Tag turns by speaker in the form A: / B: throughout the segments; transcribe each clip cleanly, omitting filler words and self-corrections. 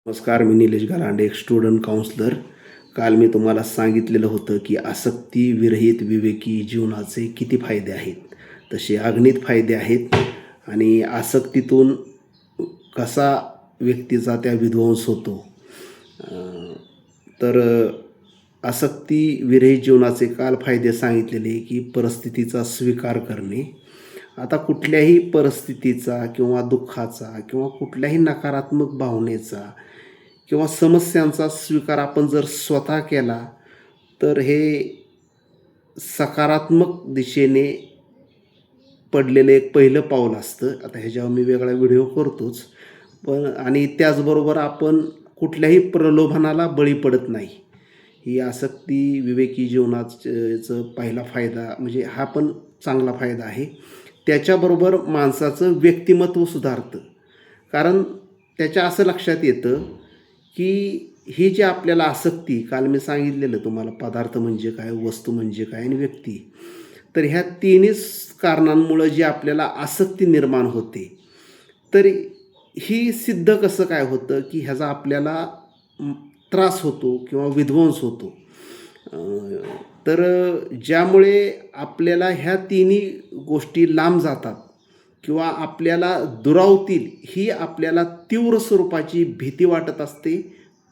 A: नमस्कार, मी निलेश गलांडे, एक student counsellor. काल मी तुम्हाला सांगितलेलं होतं की आसक्ती विरहित विवेकी जीवनाचे किती फायदे आहेत. तसे अगणित फायदे आहेत आणि आसक्तीतून कसा व्यक्तीचा त्या विध्वंस होतो. तर आसक्ती विरहित जीवनाचे काल फायदे सांगितलेले की परिस्थितीचा स्वीकार करणे. आता कुठल्याही परिस्थितीचा किंवा दुःखाचा किंवा कुठल्याही नकारात्मक भावनेचा किंवा समस्यांचा स्वीकार आपण जर स्वतः केला, तर हे सकारात्मक दिशेने पडलेलं एक पहिलं पाऊल असतं. आता ह्याच्यावर मी वेगळा व्हिडिओ करतोच. पण आणि त्याचबरोबर आपण कुठल्याही प्रलोभनाला बळी पडत नाही. ही आसक्ती विवेकी जीवनाचं पहिला फायदा म्हणजे हा पण चांगला फायदा आहे. त्याच्याबरोबर माणसाचं व्यक्तिमत्व सुधारतं. कारण त्याच्या असं लक्षात येतं, की ही जी आपल्याला आसक्ती काल मी सांगितलेलं तुम्हाला पदार्थ म्हणजे काय, वस्तू म्हणजे काय आणि व्यक्ती. तर ह्या तिन्हीच कारणांमुळं जी आपल्याला आसक्ती निर्माण होते. तर ही सिद्ध कसं काय होतं, की ह्याचा आपल्याला त्रास होतो किंवा विध्वंस होतो. अ, तर ज्यामुळे आपल्याला ह्या तिन्ही गोष्टी लांब जातात किंवा आपल्याला दुरावतील ही आपल्याला तीव्र स्वरूपाची भीती वाटत असते,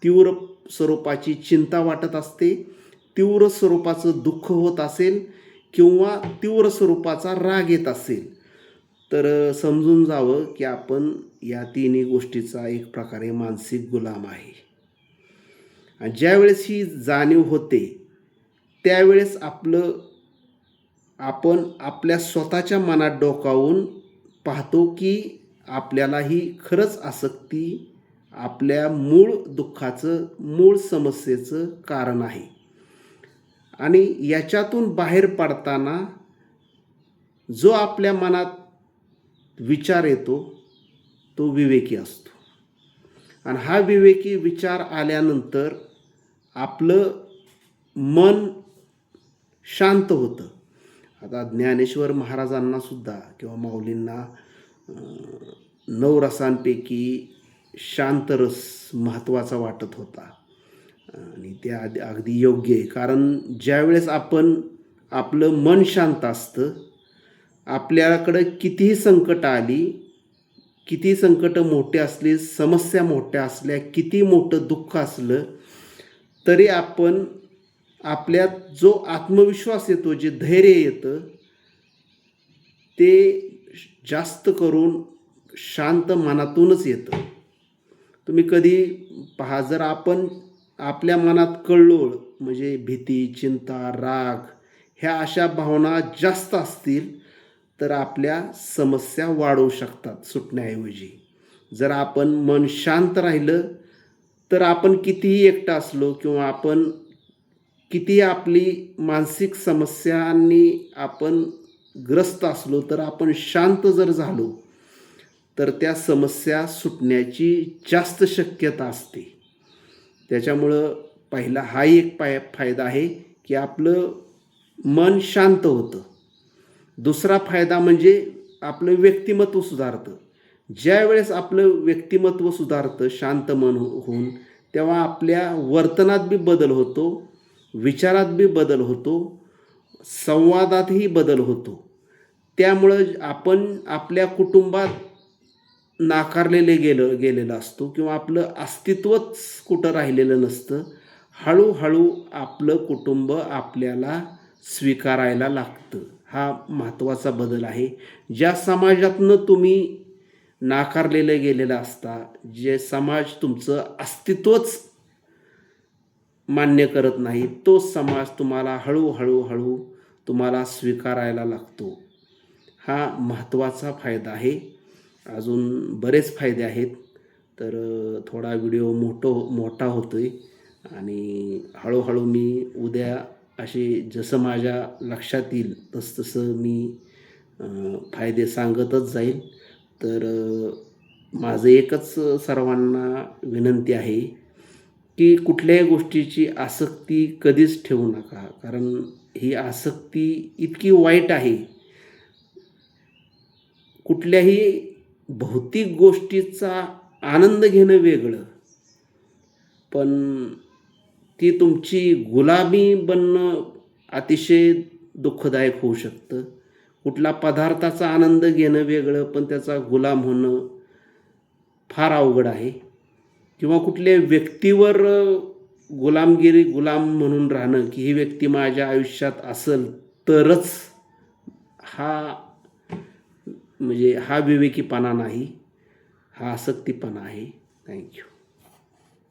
A: तीव्र स्वरूपाची चिंता वाटत असते, तीव्र स्वरूपाचं दुःख होत असेल किंवा तीव्र स्वरूपाचा राग येत असेल, तर समजून जावं की आपण या तिन्ही गोष्टीचा एक प्रकारे मानसिक गुलाम आहे. आणि ज्यावेळेस ही जाणीव होते, त्यावेळेस आपण आपल्या स्वतःच्या मनात डोकावून पाहतो, की आपल्याला ही खरंच आसक्ती आपल्या मूळ दुःखाचं, मूळ समस्येचं कारण आहे. आणि याच्यातून बाहेर पडताना जो आपल्या मनात विचार येतो, तो विवेकी असतो. आणि हा विवेकी विचार आल्यानंतर आपलं मन शांत होतं. आता ज्ञानेश्वर महाराजांना सुद्धा किंवा माऊलींना अ, 9 रसांपैकी शांत रस महत्त्वाचा वाटत होता. आणि ते अगदी योग्य आहे. कारण ज्यावेळेस आपलं मन शांत असतं, आपल्याकडं कितीही संकटं आली, कितीही संकटं मोठी असली, समस्या मोठ्या असल्या, किती मोठं दुःख असलं, तरी आपण आपल्यात जो आत्मविश्वास येतो, जे धैर्य येतं, ते जास्त करून शांत मनातूनच येतं. तुम्ही कधी पहा, जर आपण आपल्या मनात कल्लोळ म्हणजे भीती, चिंता, राग ह्या अशा भावना जास्त असतील, तर आपल्या समस्या वाढू शकतात सुटण्याऐवजी. जर आपण मन शांत राहिलं, तर आपण कितीही एकटं असलो किंवा आपण कितीही आपली मानसिक समस्यांनी आपण ग्रस्त असलो, तर आपण शांत जर झालो, तर त्या समस्या सुटण्याची जास्त शक्यता असते. त्याच्यामुळं पहिला हाही एक फायदा आहे, की आपलं मन शांत होतं. दुसरा फायदा म्हणजे आपलं व्यक्तिमत्व सुधारतं. ज्यावेळेस आपलं व्यक्तिमत्व सुधारतं शांत मन होऊन, तेव्हा आपल्या वर्तनात बी बदल होतो, विचारात बी बदल होतो, संवादातही बदल होतो. त्यामुळं आपण आपल्या कुटुंबात नाकारलेले गेलेलं असतो किंवा आपलं अस्तित्वच कुठं राहिलेलं नसतं. हळू-हळू आपलं कुटुंब आपल्याला स्वीकारायला लागतं. हा महत्त्वाचा बदल आहे. ज्या समाजातनं तुम्ही नाकारलेलं गेलेलं असता, जे समाज तुमचं अस्तित्वच मान्य करत नाही, तो समाज तुम्हाला हळू तुम्हाला स्वीकारायला लागतो. हा महत्त्वाचा फायदा आहे. अजून बरेच फायदे आहेत. तर थोडा व्हिडिओ मोठा होतोय आणि हळू मी उद्या असे जसं माझ्या लक्षात येईल तसं मी अ, फायदे सांगतच जाईल. तर माझं एकच सर्वांना विनंती आहे, की कुठल्याही गोष्टीची आसक्ती कधीच ठेवू नका. कारण ही आसक्ती इतकी वाईट आहे. कुठल्याही भौतिक गोष्टीचा आनंद घेणं वेगळं पण ती तुमची गुलामी बनणं अतिशय दुःखदायक होऊ शकतं. कुठला पदार्थाचा आनंद घेणं वेगळं, पण त्याचा गुलाम होणं फार अवघड आहे. किंवा कुठल्या व्यक्तीवर गुलाम म्हणून राहणं, की ही व्यक्ती माझ्या आयुष्यात असेल तरच हा म्हणजे हा विवेकीपणा नाही, हा आसक्तीपणा आहे. Thank you.